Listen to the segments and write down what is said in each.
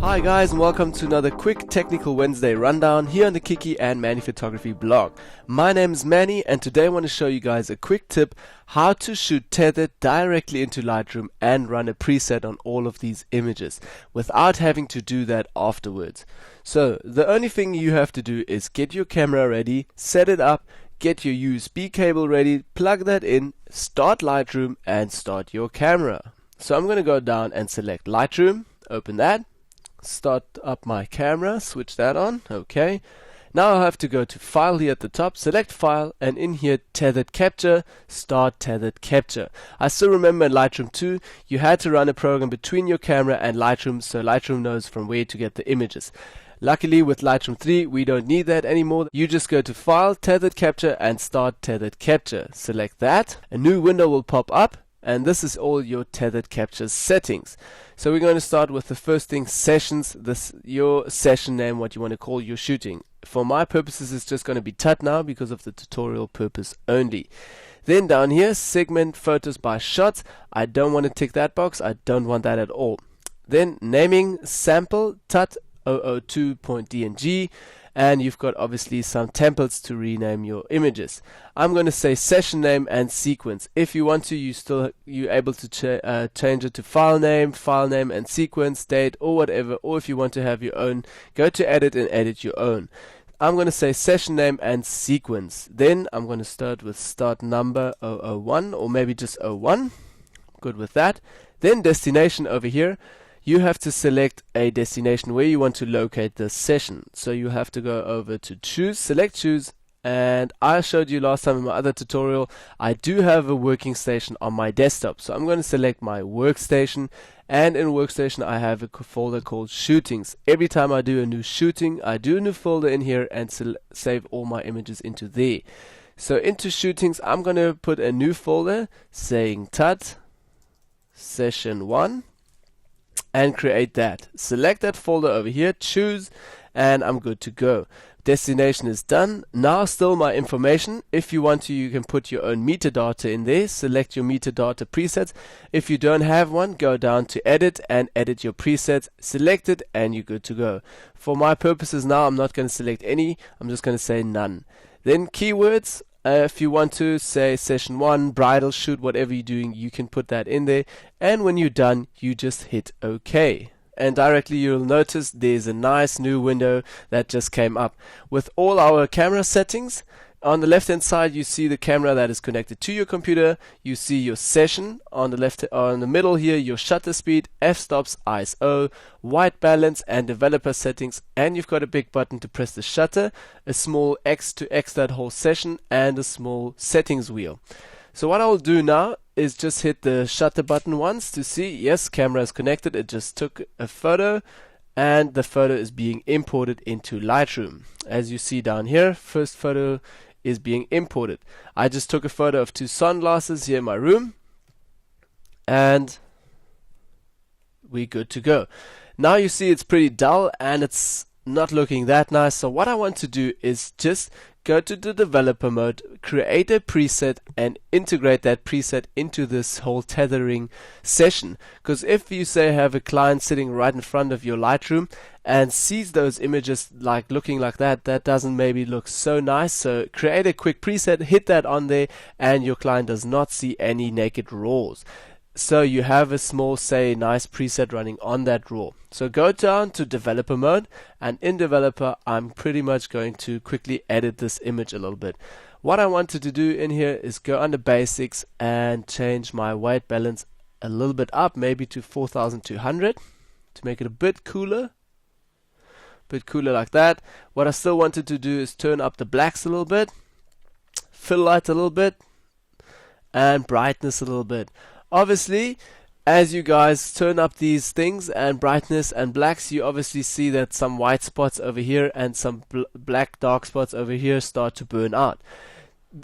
Hi guys, and welcome to another quick Technical Wednesday rundown here on the Kiki and Manny Photography blog. My name is Manny, and today I want to show you guys a quick tip how to shoot tethered directly into Lightroom and run a preset on all of these images without having to do that afterwards. So the only thing you have to do is get your camera ready, set it up, get your USB cable ready, plug that in, start Lightroom and start your camera. So I'm going to go down and select Lightroom, open that, start up my camera, switch that on, okay. Now I have to go to File here at the top, select File, and in here Tethered Capture, start Tethered Capture. I still remember in Lightroom 2 you had to run a program between your camera and Lightroom so Lightroom knows from where to get the images. Luckily with Lightroom 3 we don't need that anymore. You just go to File, Tethered Capture and start Tethered Capture. Select that, a new window will pop up, and this is all your tethered capture settings. So we're going to start with the first thing, sessions. This your session name, what you want to call your shooting. For my purposes it's just going to be TUT now because of the tutorial purpose only. Then down here, segment photos by shots. I don't want to tick that box, I don't want that at all. Then naming sample TUT 002.dng, and you've got obviously some templates to rename your images. I'm going to say session name and sequence. If you want to, you're able to change it to file name and sequence, date or whatever, or if you want to have your own, go to edit and edit your own. I'm going to say session name and sequence. Then I'm going to start with start number 001 or maybe just 01. Good with that. Then destination over here. You have to select a destination where you want to locate the session. So you have to go over to choose, select choose, and I showed you last time in my other tutorial I do have a working station on my desktop. So I'm going to select my workstation, and in workstation I have a folder called shootings. Every time I do a new shooting I do a new folder in here and save all my images into there. So into shootings I'm going to put a new folder saying TUT session 1 and create that. Select that folder over here, choose, and I'm good to go. Destination is done. Now still my information. If you want to, you can put your own metadata in there. Select your metadata presets. If you don't have one, go down to edit and edit your presets. Select it and you're good to go. For my purposes now I'm not going to select any, I'm just going to say none. Then keywords. If you want to say session 1, bridal shoot, whatever you're doing, you can put that in there, and when you're done you just hit OK, and directly you'll notice there's a nice new window that just came up with all our camera settings. On the left hand side you see the camera that is connected to your computer, you see your session on the left, on the middle here your shutter speed, f-stops, ISO, white balance and developer settings, and you've got a big button to press the shutter, a small X to X that whole session, and a small settings wheel. So what I'll do now is just hit the shutter button once to see, yes, camera is connected, it just took a photo and the photo is being imported into Lightroom. As you see down here, first photo is being imported. I just took a photo of two sunglasses here in my room and we're good to go. Now you see it's pretty dull and it's not looking that nice, so what I want to do is just go to the developer mode, create a preset and integrate that preset into this whole tethering session. Because if you say have a client sitting right in front of your Lightroom and sees those images like looking like that, that doesn't maybe look so nice. So create a quick preset, hit that on there, and your client does not see any naked raws. So you have a small, say, nice preset running on that raw. So go down to developer mode, and in developer I'm pretty much going to quickly edit this image a little bit. What I wanted to do in here is go under basics and change my white balance a little bit up, maybe to 4200 to make it a bit cooler like that. What I still wanted to do is turn up the blacks a little bit, fill light a little bit, and brightness a little bit. Obviously, as you guys turn up these things and brightness and blacks, you obviously see that some white spots over here and some black dark spots over here start to burn out.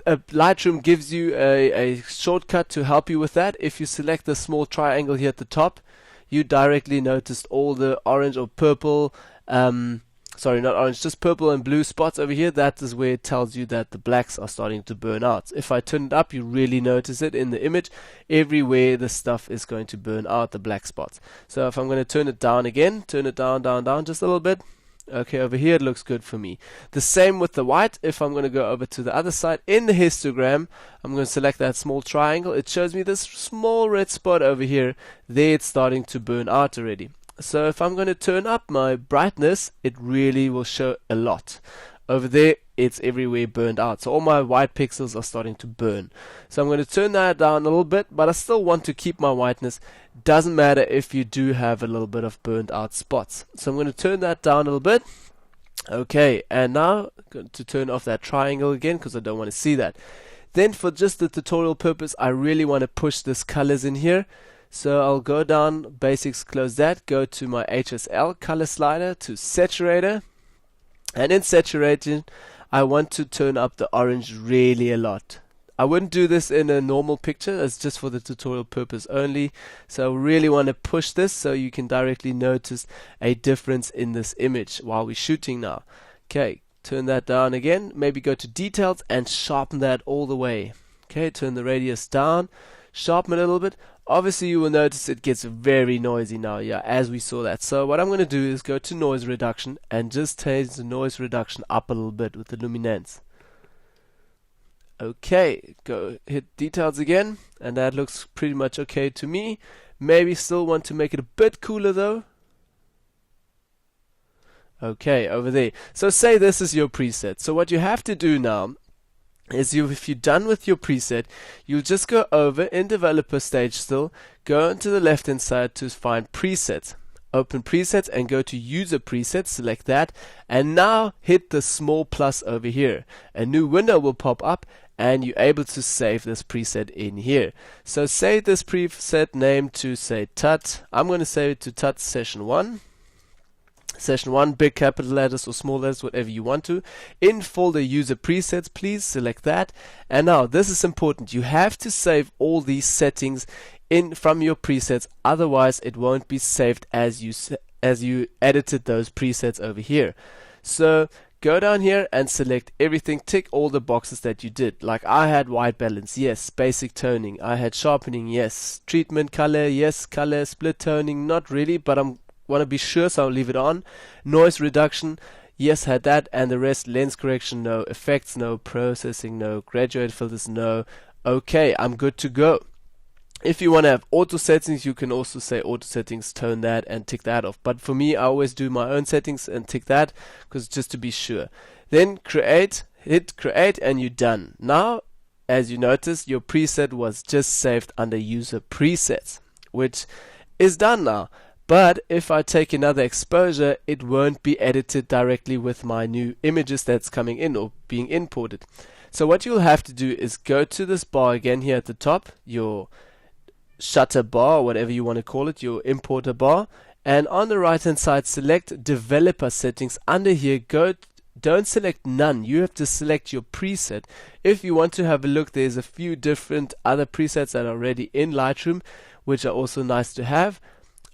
Lightroom gives you a shortcut to help you with that. If you select the small triangle here at the top, you directly notice all the orange or purple sorry, not orange, just purple and blue spots over here. That is where it tells you that the blacks are starting to burn out. If I turn it up, you really notice it in the image. Everywhere the stuff is going to burn out, the black spots. So if I'm going to turn it down again, turn it down, down, down just a little bit. Okay, over here it looks good for me. The same with the white. If I'm going to go over to the other side in the histogram, I'm going to select that small triangle. It shows me this small red spot over here. There it's starting to burn out already. So if I'm going to turn up my brightness, it really will show a lot. Over there, it's everywhere burned out. So all my white pixels are starting to burn. So I'm going to turn that down a little bit, but I still want to keep my whiteness. Doesn't matter if you do have a little bit of burned out spots. So I'm going to turn that down a little bit. Okay, and now I'm going to turn off that triangle again because I don't want to see that. Then for just the tutorial purpose, I really want to push this colors in here. So I'll go down, basics, close that, go to my HSL color slider to saturator. And in saturation, I want to turn up the orange really a lot. I wouldn't do this in a normal picture, it's just for the tutorial purpose only. So I really want to push this so you can directly notice a difference in this image while we're shooting now. Okay, turn that down again, maybe go to details and sharpen that all the way. Okay, turn the radius down, sharpen it a little bit. Obviously you will notice it gets very noisy now, yeah, as we saw that. So what I'm going to do is go to noise reduction and just change the noise reduction up a little bit with the luminance. Okay, go hit details again, and that looks pretty much okay to me. Maybe still want to make it a bit cooler though. Okay, over there. So say this is your preset. So what you have to do now is if you're done with your preset, you'll just go over in developer stage still, go into the left hand side to find presets, open presets and go to user presets, select that, and now hit the small plus over here. A new window will pop up and you're able to save this preset in here. So save this preset name to say tut. I'm going to save it to tut session 1. Session 1, big capital letters or small letters, whatever you want to. In folder user presets, please select that. And now this is important. You have to save all these settings in from your presets, otherwise it won't be saved as you edited those presets over here. So go down here and select everything, tick all the boxes that you did. Like I had white balance, yes. Basic toning, I had sharpening, yes. Treatment color, yes. Color split toning, not really, but I'm want to be sure, so I'll leave it on. Noise reduction, yes, had that, and the rest. Lens correction, no. Effects, no. Processing, no. Graduate filters, no. Okay, I'm good to go. If you want to have auto settings, you can also say auto settings, turn that and tick that off. But for me, I always do my own settings and tick that, because just to be sure. Then create, hit create, and you're done. Now, as you notice, your preset was just saved under user presets, which is done now. But if I take another exposure, it won't be edited directly with my new images that's coming in or being imported. So what you'll have to do is go to this bar again here at the top, your shutter bar, or whatever you want to call it, your importer bar, and on the right hand side select developer settings. Under here, don't select none, you have to select your preset. If you want to have a look, there's a few different other presets that are already in Lightroom, which are also nice to have.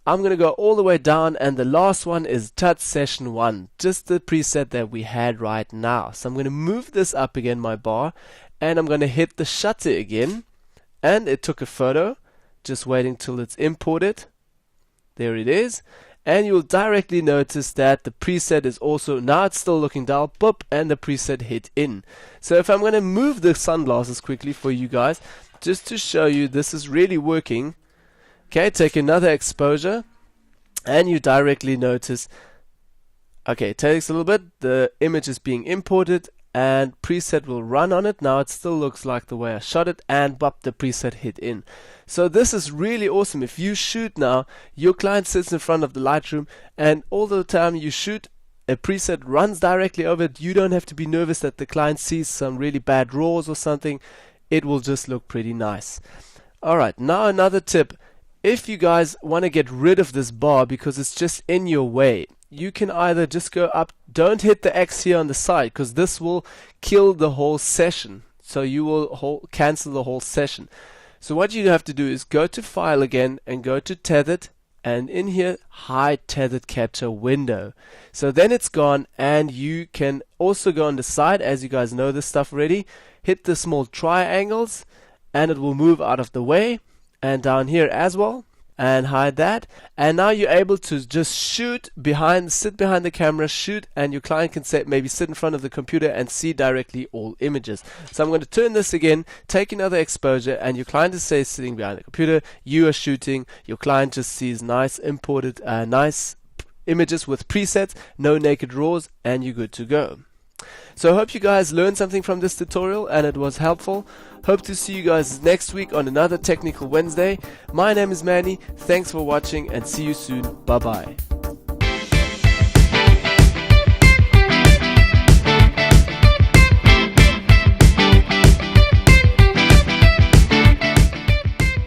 I'm going to go all the way down, and the last one is tut session 1, just the preset that we had right now. So I'm going to move this up again, my bar, and I'm going to hit the shutter again, and it took a photo, just waiting till it's imported. There it is, and you'll directly notice that the preset is also, now it's still looking dull, boop, and the preset hit in. So if I'm going to move the sunglasses quickly for you guys, just to show you this is really working. Okay, take another exposure, and you directly notice, okay, it takes a little bit, the image is being imported, and preset will run on it. Now it still looks like the way I shot it, and bop, the preset hit in. So this is really awesome. If you shoot now, your client sits in front of the Lightroom, and all the time you shoot, a preset runs directly over it. You don't have to be nervous that the client sees some really bad RAWs or something. It will just look pretty nice. Alright, now another tip. If you guys want to get rid of this bar because it's just in your way, you can either just go up, don't hit the X here on the side, because this will kill the whole session. So you will cancel the whole session. So what you have to do is go to File again and go to Tethered and in here hide tethered capture window. So then it's gone, and you can also go on the side, as you guys know this stuff already, hit the small triangles and it will move out of the way, and down here as well, and hide that. And now you're able to just shoot behind, sit behind the camera, shoot, and your client can maybe sit in front of the computer and see directly all images. So I'm going to turn this again, take another exposure, and your client is sitting behind the computer, you are shooting, your client just sees nice imported nice images with presets, no naked raws, and you're good to go. So I hope you guys learned something from this tutorial and it was helpful. Hope to see you guys next week on another Technical Wednesday. My name is Manny, thanks for watching and see you soon. Bye bye.